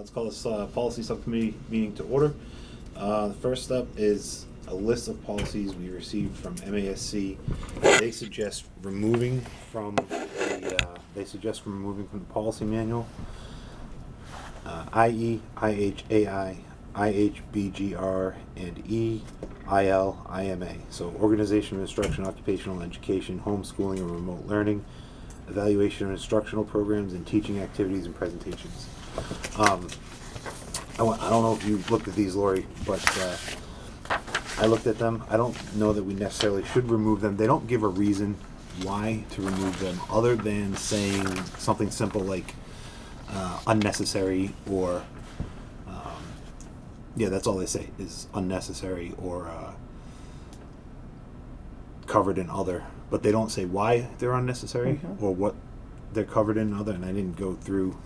Let's call this policy subcommittee meeting to order. The first step is a list of policies we received from MASC. They suggest removing from the policy manual. IE, IHAI, IHBGR, and E, IL, IMA. So organization of instruction, occupational education, homeschooling and remote learning, evaluation of instructional programs, and teaching activities and presentations. I don't know if you looked at these, Lori, but I looked at them. I don't know that we necessarily should remove them. They don't give a reason why to remove them other than saying something simple like unnecessary or that's all they say is unnecessary or covered in other, but they don't say why they're unnecessary or what they're covered in other, and I didn't go through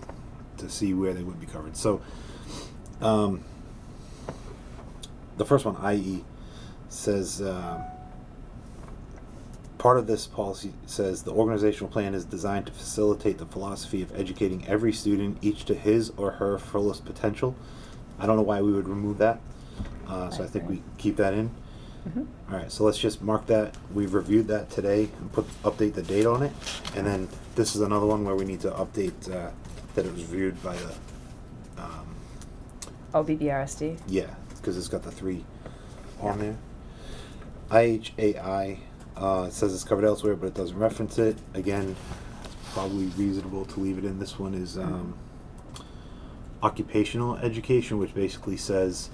to see where they would be covered. So the first one, IE, says part of this policy says the organizational plan is designed to facilitate the philosophy of educating every student, each to his or her fullest potential. I don't know why we would remove that, so I think we keep that in. All right, so let's just mark that. We've reviewed that today and update the date on it, and then this is another one where we need to update that it was reviewed by the BBRSD? Yeah, because it's got the 3 on there. IHAI, it says it's covered elsewhere, but it doesn't reference it. Again, probably reasonable to leave it in. This one is occupational education, which basically says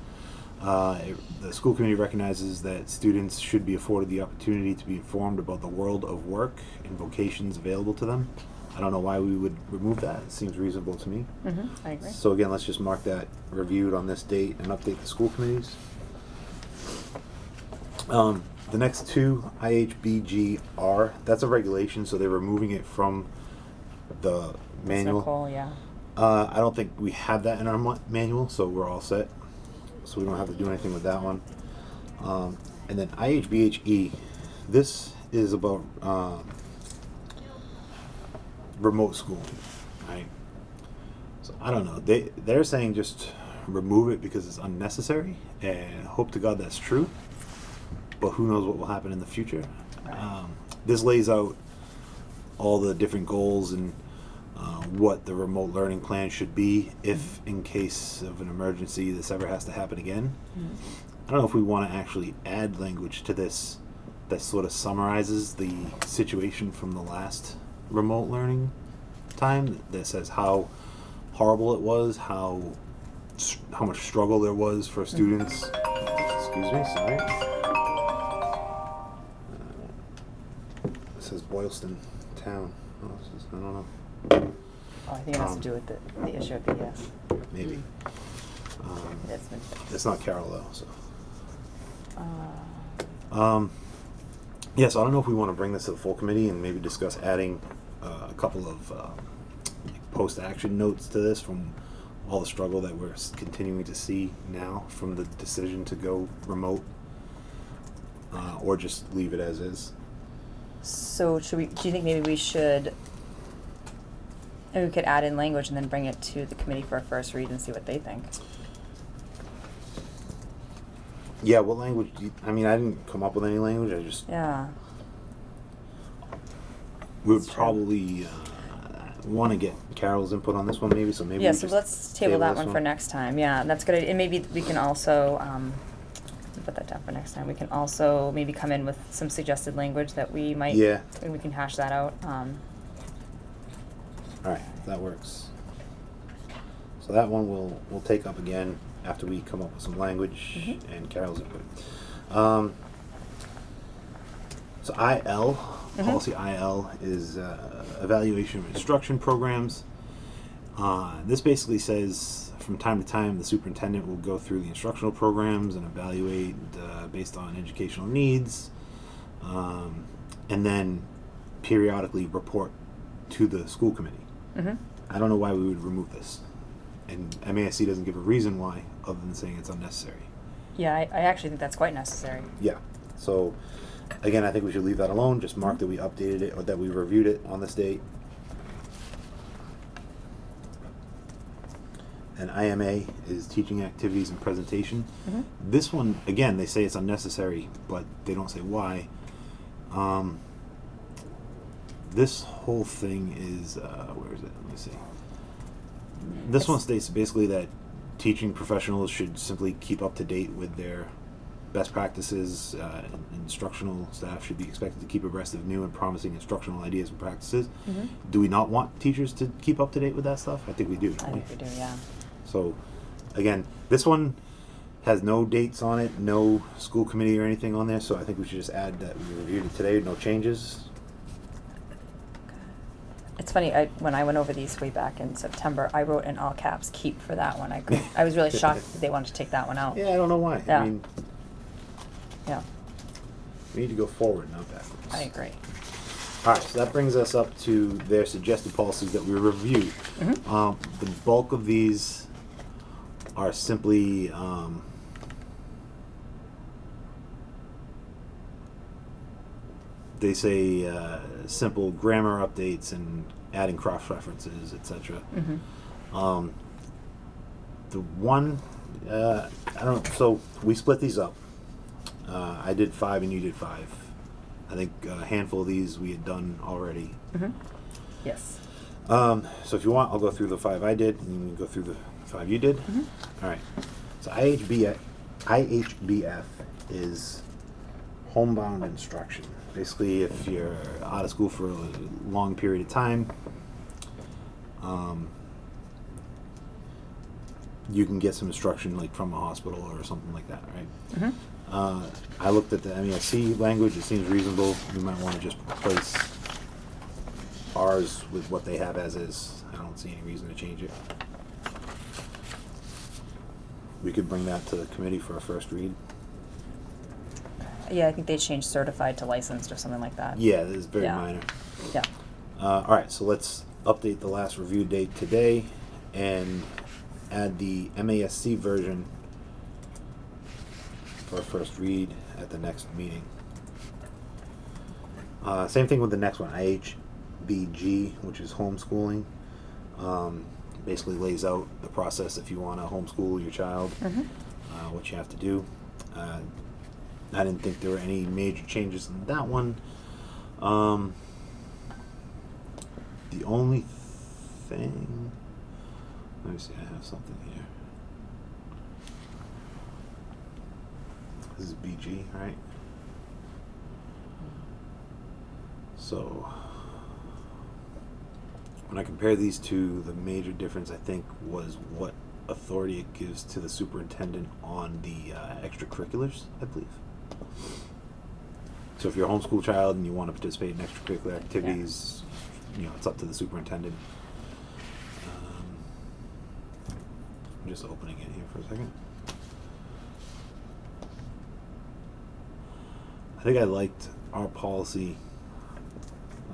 the school committee recognizes that students should be afforded the opportunity to be informed about the world of work and vocations available to them. I don't know why we would remove that. It seems reasonable to me. I agree. So again, let's just mark that reviewed on this date and update the school committees. The next 2, IHBGR, that's a regulation, so they're removing it from the manual. Nicole, yeah. I don't think we have that in our manual, so we're all set. So we don't have to do anything with that one. And then IHBHE, this is about remote schooling, right? So I don't know. They're saying just remove it because it's unnecessary, and hope to God that's true. But who knows what will happen in the future? Right. This lays out all the different goals and what the remote learning plan should be if, in case of an emergency, this ever has to happen again. I don't know if we want to actually add language to this that sort of summarizes the situation from the last remote learning time, that says how horrible it was, how much struggle there was for students. Excuse me, sorry. It says Boylston Town. I don't know. I think it has to do with the issue of BS. Maybe. That's been, It's not Carroll though, so. Yeah, so I don't know if we want to bring this to the full committee and maybe discuss adding a couple of post-action notes to this from all the struggle that we're continuing to see now from the decision to go remote, or just leave it as is. So do you think maybe we could add in language and then bring it to the committee for a first read and see what they think? Yeah, what language I didn't come up with any language. I just... Yeah. We would probably want to get Carol's input on this one, maybe. So maybe. Yeah. we So just let's table that this one for next time. Yeah, that's good. And maybe we can also put that down for next time. We can also maybe come in with some suggested language that we might. Yeah. And we can hash that out. All right, that works. So that one we'll take up again after we come up with some language and Carol's input. So IL, policy IL is evaluation of instruction programs. This basically says from time to time the superintendent will go through the instructional programs and evaluate based on educational needs, and then periodically report to the school committee. I don't know why we would remove this, and MASC doesn't give a reason why other than saying it's unnecessary. Yeah, I actually think that's quite necessary. Yeah, so again, I think we should leave that alone. Just mark that we updated it or that we reviewed it on this date. and IMA is teaching activities and presentation. Mhm. This one, again, they say it's unnecessary, but they don't say why. This whole thing is, where is it? Let me see. This one states basically that teaching professionals should simply keep up to date with their best practices. Instructional staff should be expected to keep abreast of new and promising instructional ideas and practices. Mhm. Do we not want teachers to keep up to date with that stuff? I think we do. I Don't we? think we do, yeah. So, again, this one has no dates on it, no school committee or anything on there, so I think we should just add that we reviewed it today, no changes. It's funny, when I went over these way back in September, I wrote in all caps "keep" for that one. I was really shocked that they wanted to take that one out. Yeah, I don't know why. Yeah. I mean, Yeah, we need to go forward, not backwards. I agree. All right, so that brings us up to their suggested policies that we reviewed. Mhm. The bulk of these are simply they say simple grammar updates and adding cross references, etc. Mhm. The one I don't. So we split these up. I did 5 and you did 5. I think a handful of these we had done already. Mhm. Yes. So if you want, I'll go through the 5 I did, and you can go through the 5 you did. Mhm. All right. So IHBF is homebound instruction. Basically, if you're out of school for a long period of time, you can get some instruction like from a hospital or something like that, right? Mhm. I looked at the MESC language. It seems reasonable. We might want to just replace ours with what they have as is. I don't see any reason to change it. We could bring that to the committee for a first read. Yeah, I think they changed certified to licensed or something like that. Yeah, this is very Yeah. minor. Yeah. All right, so let's update the last review date today and add the MASC version for a first read at the next meeting. Same thing with the next one, IHBG, which is homeschooling. Basically lays out the process if you want to homeschool your child, Mhm. what you have to do. I didn't think there were any major changes in that one. The only thing, let me see, I have something here. This is BG, right? So, when I compare these two, the major difference I think was what authority it gives to the superintendent on the extracurriculars, I believe. So if you're a homeschool child and you want to participate in extracurricular activities, it's up to the superintendent. I'm just opening it here for a second. I think I liked our policy.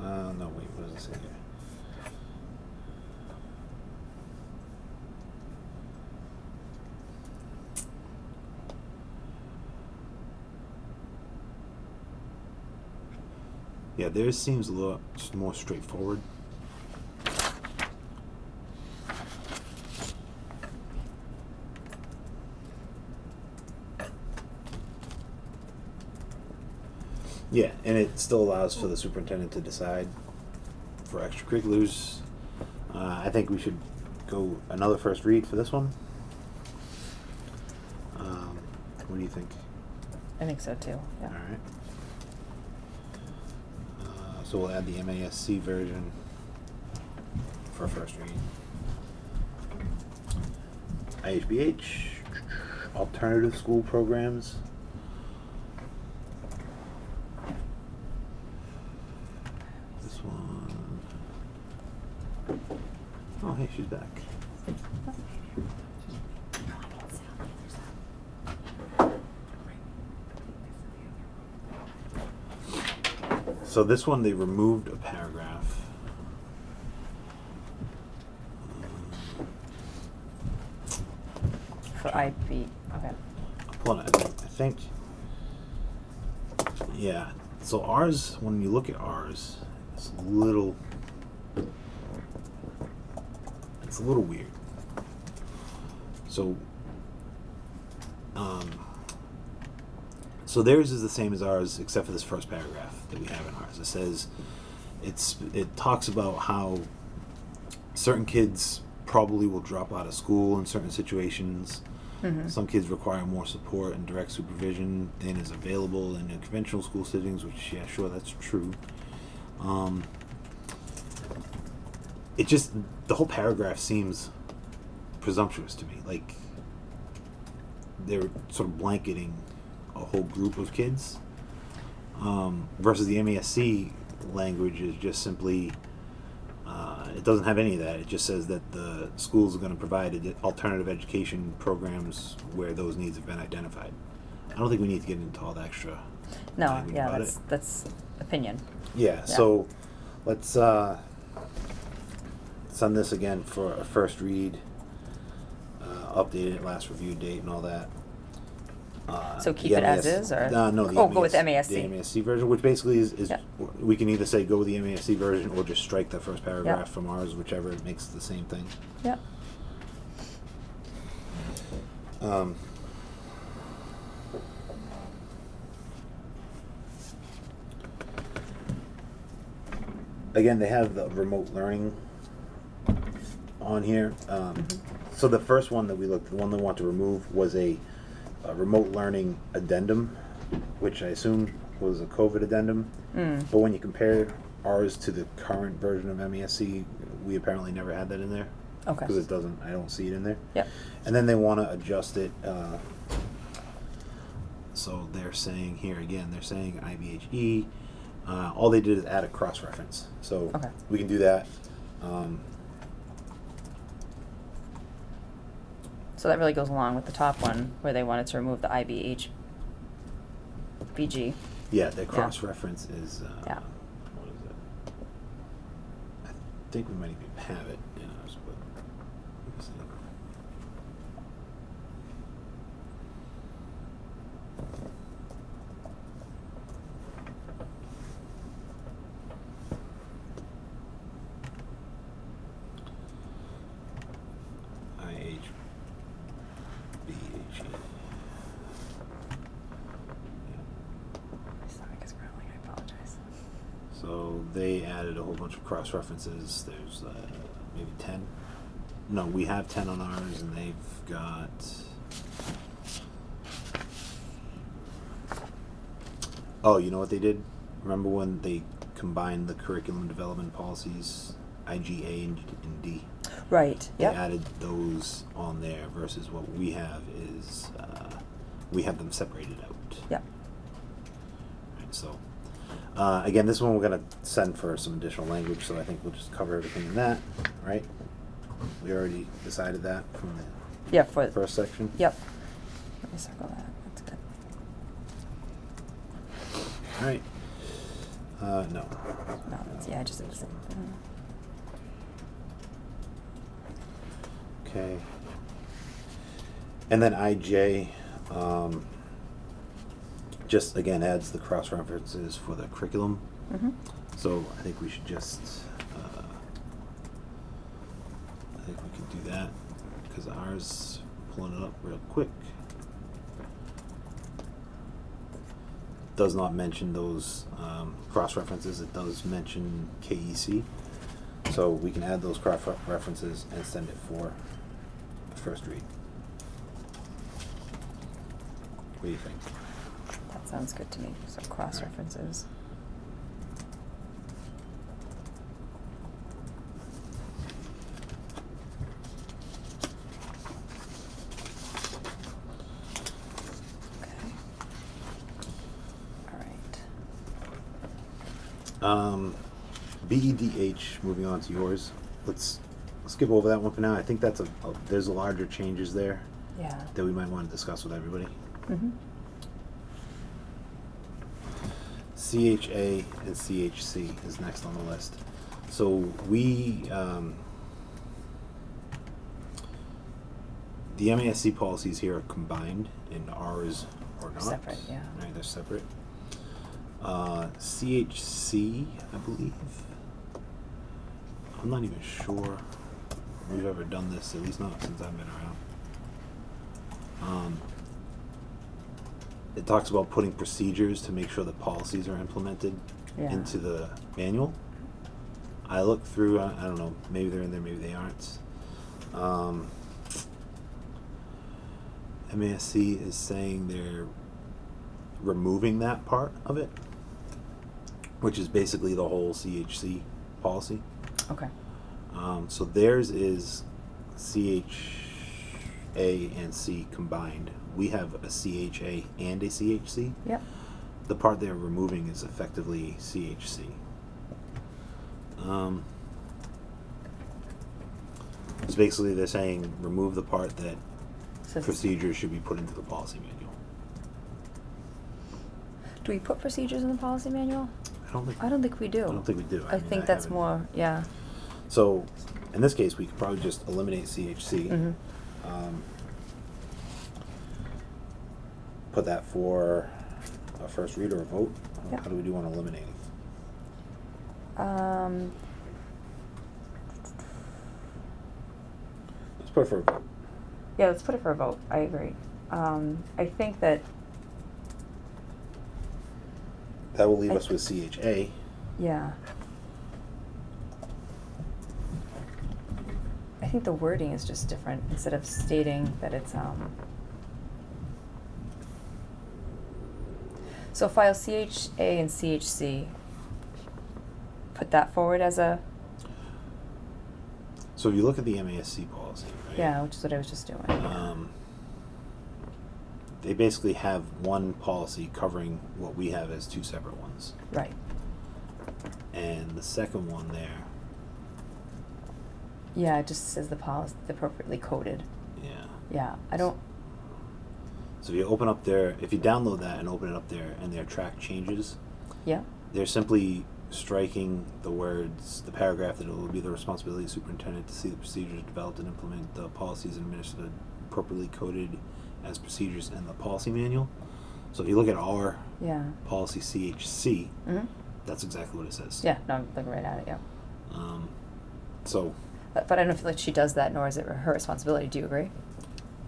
No, wait, what does it say here? Yeah, theirs seems a little more straightforward. Yeah, and it still allows for the superintendent to decide for extracurriculars. I think we should go another first read for this one. What do you think? I think so too. Yeah. All right. So we'll add the MASC version for first read. IHBH, alternative school programs. This one. Oh, hey, she's back. So this one, they removed a paragraph. For IB, okay. Hold on, I think, yeah. So ours, when you look at ours, it's a little weird. So, so theirs is the same as ours, except for this first paragraph that we have in ours. It says, it talks about how certain kids probably will drop out of school in certain situations. Some kids require more support and direct supervision than is available in conventional school settings, which, yeah, sure, that's true. It just, the whole paragraph seems presumptuous to me. Like, they're sort of blanketing a whole group of kids, versus the MASC language is just simply, it doesn't have any of that. It just says that the schools are going to provide alternative education programs where those needs have been identified. I don't think we need to get into all the extra No, language yeah, about that's opinion. Yeah, so let's send this again for a first read, update it, last review date, and all that. So keep the it as MASC is, or no, the go with MASC. The MASC version, which basically is Yeah. we can either say go with the MASC version or just strike the first paragraph Yeah. from ours, whichever makes the same thing. Yeah. Again, they have the remote learning on here. So the first one that we looked, the one they want to remove was a remote learning addendum, which I assume was a COVID addendum. But when you compare ours to the current version of MASC, we apparently never had that in there. Okay. Because it doesn't, I don't see it in there. Yep. And then they want to adjust it. So they're saying here again, they're saying IBHE. All they did is add a cross-reference. So Okay. we can do that. So that really goes along with the top one where they wanted to remove the IBHBG. Yeah, the cross-reference is, Yeah. what is it? I think we might even have it in ours, but let's see. IHBHE. My stomach is growling, I apologize. So they added a whole bunch of cross-references. There's maybe 10. No, we have 10 on ours, and they've got... Oh, you know what they did? Remember when they combined the curriculum development policies, IGA and D? Right. They Yep. added those on there versus what we have is, we have them separated out. Yep. Right, so, again, this one we're going to send for some additional language, so I think we'll just cover everything in that, right? We already decided that from the Yeah, for first section. Yep. Let me circle that. That's good. All right. No. No, that's, yeah, I just did the same thing. Okay. And then IJ, just again adds the cross references for the curriculum. So I think we should just, I think we could do that because ours, pulling it up real quick, does not mention those cross references. It does mention KEC. So we can add those cross references and send it for the first read. What do you think? That sounds good to me. So cross references. Okay. All right. BEDH, moving on to yours. Let's skip over that one for now. I think that's there's a larger changes there Yeah. that we might want to discuss with everybody. CHA and CHC is next on the list. So we, the MASC policies here are combined, and ours are not. Separate, yeah. Right, they're separate. CHC, I believe. I'm not even sure we've ever done this, at least not since I've been around. it talks about putting procedures to make sure that policies are implemented Yeah. into the manual. I looked through, I don't know, maybe they're in there, maybe they aren't. MASC is saying they're removing that part of it, which is basically the whole CHC policy. Okay. So theirs is CHA and C combined. We have a CHA and a CHC. Yep. The part they're removing is effectively CHC. So basically they're saying remove the part that So procedures should be put into the policy manual. do we put procedures in the policy manual? I don't think we do. I don't think we do. I mean, think that's haven't- more, yeah. So, in this case, we could probably just eliminate CHC. Mhm. Put that for a first read or a vote. Yep. How do we do on eliminating? Let's put it for a vote. Yeah, let's put it for a vote. I agree. I think that, That will leave I- us with CHA. yeah. I think the wording is just different. Instead of stating that it's, so file CHA and CHC, put that forward as a, So if you look at the MASC policy, right? yeah, which is what I was just doing. They basically have one policy covering what we have as two separate ones. Right. And the second one there, Yeah, it just says the policy appropriately coded. yeah. Yeah, I don't, So if you open up their, if you download that and open it up there and their track changes, yeah, they're simply striking the words, the paragraph that it will be the responsibility of the superintendent to see the procedures developed and implement the policies and administered appropriately coded as procedures in the policy manual. So if you look at our yeah. policy CHC, Mm-hmm. that's exactly what it says. Yeah, no, I'm looking right at it, yeah. So But I don't feel like she does that, nor is it her responsibility. Do you agree?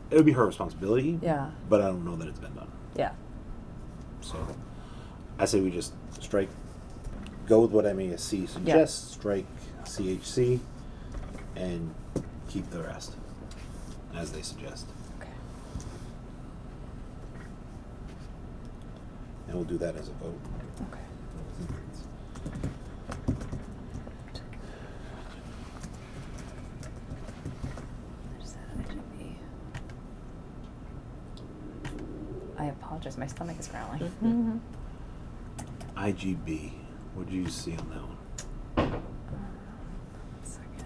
it would be her responsibility. Yeah. But I don't know that it's been done. Yeah. So I say we just strike, go with what MASC suggests, strike CHC, and keep the rest as they suggest. Okay. And we'll do that as a vote. Okay. Where's that IGB? I apologize, my stomach is growling. Mm-hmm. IGB, what did you see on that one? One second.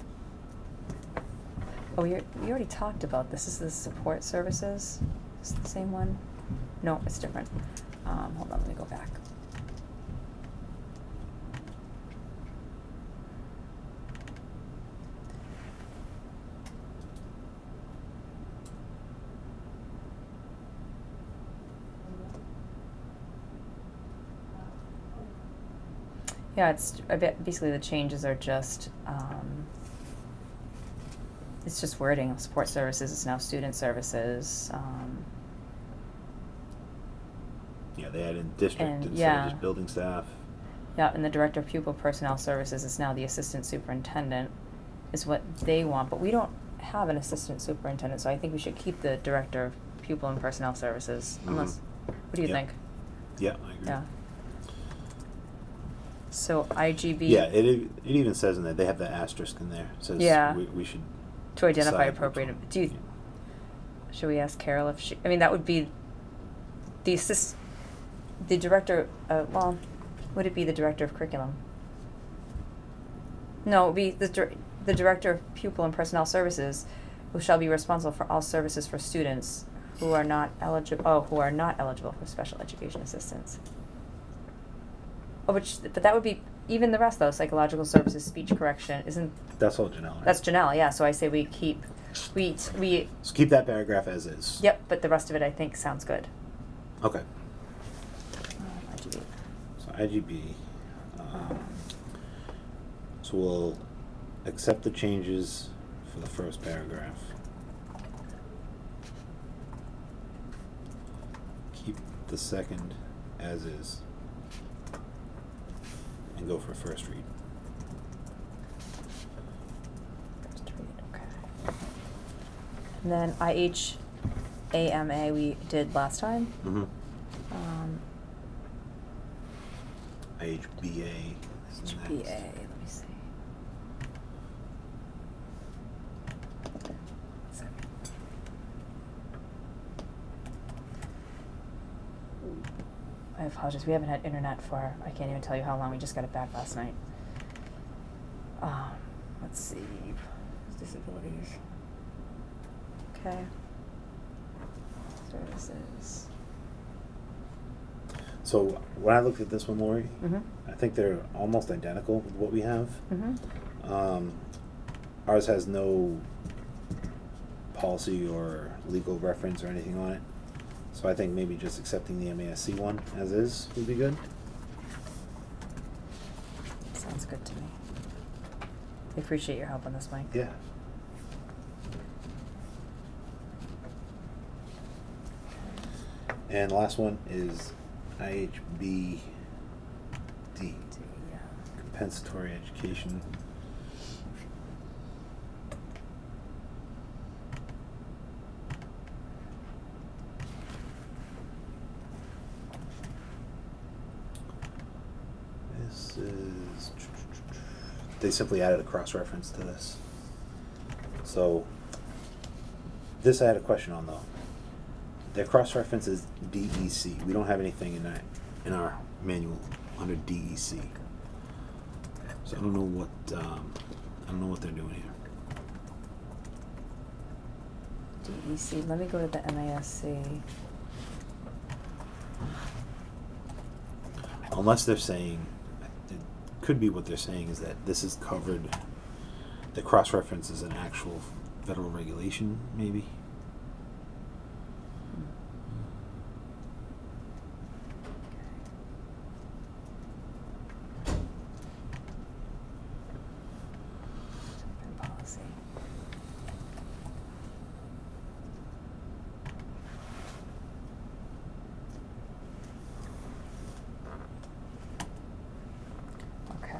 Oh, we already talked about this. This is the support services. Is it the same one? No, it's different. Hold on, let me go back. Yeah, it's basically the changes are just, it's just wording. Support services is now student services. Yeah, they add in district And, instead yeah. of just building staff. Yeah, and the director of pupil personnel services is now the assistant superintendent, is what they want, but we don't have an assistant superintendent, so I think we should keep the director of pupil and personnel services, unless, what do you Yep. think? Yeah, I agree. Yeah. So IGB. Yeah, it even says in there, they have the asterisk in there. It says Yeah. we should To identify decide which appropriate, one. do you, Yeah. should we ask Carol if she, I mean, that would be the the director, well, would it be the director of curriculum? No, it would be the director of pupil and personnel services, who shall be responsible for all services for students who are not eligible for special education assistance. Oh, but that would be, even the rest though, psychological services, speech correction, isn't, That's all Janelle, right? that's Janelle, yeah, so I say we keep, we, So keep that paragraph as is. yep, but the rest of it I think sounds good. Okay. IGB. So IGB. So we'll accept the changes for the first paragraph. Keep the second as is and go for first read. First read, okay. And then IHAMA we did last time. Mm-hmm. Um, IHBA is HBA, next. let me see. I apologize. We haven't had internet for, I can't even tell you how long. We just got it back last night. Let's see. Disabilities. Okay. Services. So when I looked at this one, Lori, Mm-hmm. I think they're almost identical with what we have. Mm-hmm. Ours has no policy or legal reference or anything on it. So I think maybe just accepting the MASC one as is would be good. Sounds good to me. I appreciate your help on this, Mike. Yeah. And the last one is IHBD, Yeah. compensatory education. This is, they simply added a cross-reference to this. So, this I had a question on though. Their cross-reference is DEC. We don't have anything in that, in our manual under DEC. So I don't know what they're doing here. DEC. Let me go to the MASC. Unless they're saying, it could be what they're saying is that this is covered, the cross-reference is an actual federal regulation, maybe? Policy. Okay.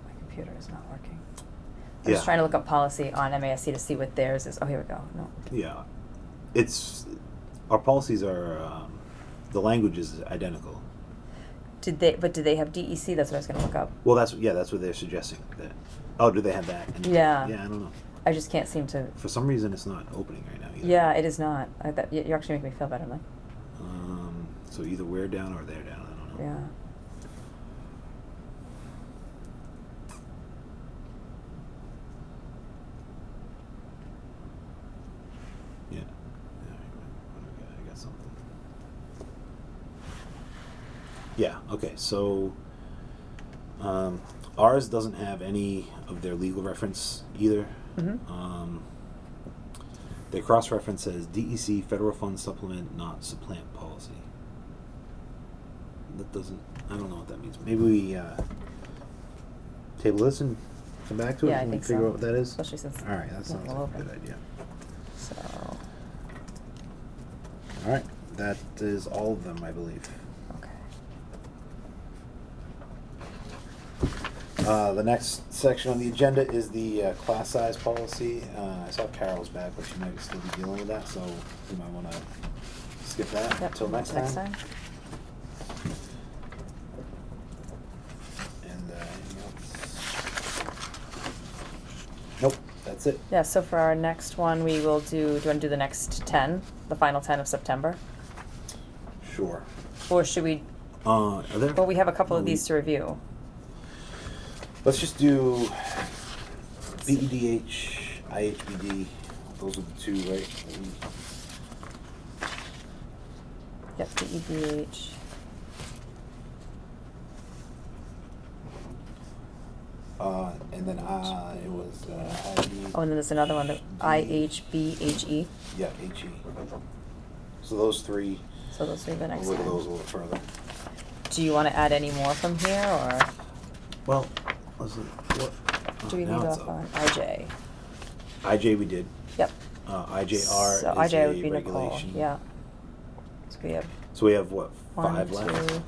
My computer is not working. I'm just trying to look up policy on MASC to see what theirs is. Oh, here we go. No. Yeah. It's, our policies are, the language is identical. Did they have DEC? That's what I was going to look up. Well, that's what they're suggesting. That, oh, do they have that? And Yeah. Yeah, I don't know. I just can't seem to. For some reason, it's not opening right now either. Yeah, it is not. You're actually making me feel better, Mike. So either we're down or they're down. I don't know. Yeah. Yeah. I got something. Yeah, okay, so ours doesn't have any of their legal reference either. Mm-hmm. Their cross-reference says DEC federal fund supplement, not supplant policy. That doesn't, I don't know what that means. Maybe we table this and come back to it Yeah, I and think figure so. out what that is? Especially since. All right, that it's sounds all like a over. good idea. So. All right, that is all of them, I believe. Okay. The next section on the agenda is the class size policy. I saw Carol's back, but she might still be dealing with that, so you might want to skip that Yep. until next time. Next time. And anything else? Nope, that's it. Yeah. So for our next one, we will do. Do you want to do the next 10, the final 10 of September, Sure. or should we? Are there? Well, we have a couple of No, these to review. Let's just do BEDH, IHBD. Those are the two, right? Yep. The EDH. And then it was Oh, and then there's another one, the IHBHE. Yeah, HE. So those three, So those are the we'll next look at time. those a little further. Do you want to add any more from here, or Well, let's see, what? do we now leave it's off up. on IJ? IJ we did. Yep. IJR So is IJ a would be Nicole, regulation. yeah. So we have So we have what, 1, 5 left? 2,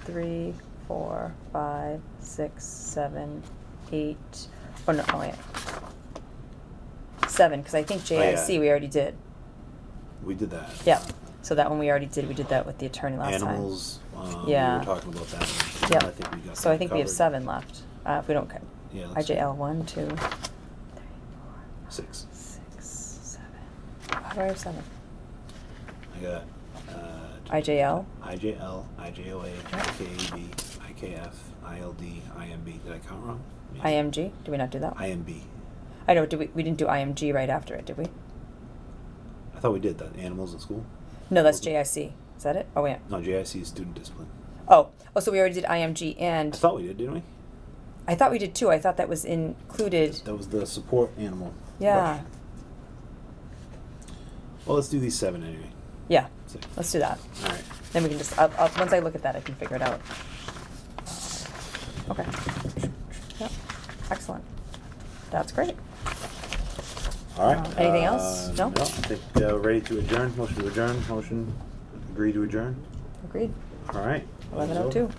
3, 4, 5, 6, 7, 8. Oh no, oh wait. 7, because I think JIC yeah. we already did. We did that. Yeah. So that one we already did. We did that with the attorney last Animals, Yeah. we were talking about that one. Yeah. I think we got So I that think we have covered. 7 left. If we don't cut. Yeah, let's see. IJL 1, 2, 3, 4, 6. 6, 7. How do I have 7? I got IJL. IJL, IJOA, IKAB, IKF, ILD, IMB. Did I count wrong? Yeah. IMG. Did we not do that? IMB. I know. We didn't do IMG right after it, did we? I thought we did that. Animals in school. No, that's JIC. Is that it? Oh wait. No, JIC is student discipline. Oh, so we already did IMG and I thought we did, didn't we? I thought we did too. I thought that was included. That was the support animal. Yeah. Right. Well, let's do these 7 anyway. Yeah. 6. Let's do that. All right. Then we can just. I'll, once I look at that, I can figure it out. Okay. Yep. Excellent. That's great. All right. Anything else? No? No. I think ready to adjourn. Motion to adjourn. Motion. Agree to adjourn. Agreed. All right. 11:02.